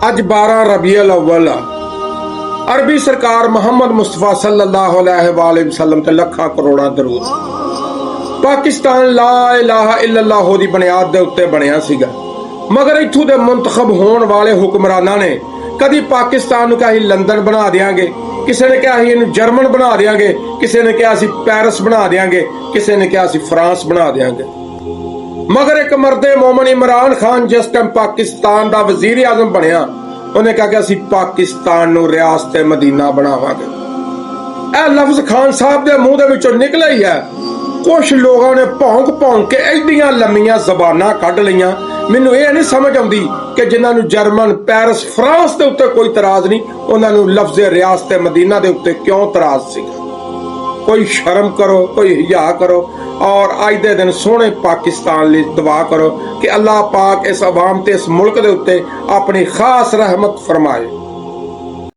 ਅੱਜ 12 ਰਬੀਉਲ ਅव्वल अरबी सरकार मुहम्मद मुस्तफा सल्लल्लाहु अलैहि वसल्लम ते लखां करोड़ां दरूद। पाकिस्तान ला इलाहा इल्लल्लाह दी बुनियाद दे उत्ते बनिया सीगा, मगर इत्थों दे मुंतखब होने वाले हुक्मरानां ने कदी पाकिस्तान नूं कहा लंदन बना देंगे, किसी ने कहा इहनूं जर्मन बना देंगे, किसी ने कहा पैरिस बना देंगे, किसी ने कहा फ्रांस बना देंगे। मगर एक मर्दे मोमन इमरान खान जिस टाइम पाकिस्तान दा वजीर आजम बनिया, उन्हें कहा कि असीं पाकिस्तान नूं रियासत मदीना बनावांगे। यह लफ्ज खान साहब के मुंह दे विचों निकला ही है। कुछ लोगों ने भौंक भौंक के एडियां लम्मियां जबानां कढ लईयां। मैनूं यह नहीं समझ आउंदी कि जिन्हां नूं जर्मन, पैरिस, फ्रांस के उत्ते कोई तराज नहीं, उन्हां नूं लफ्ज रियासत मदीना के उत्ते क्यों तराज सीगा। कोई शर्म करो, कोई हिया करो और अज दे दिन सोहने पाकिस्तान लई दुआ करो कि अल्लाह पाक इस अवाम ते इस मुल्क दे उत्ते अपनी खास रहमत फरमाए।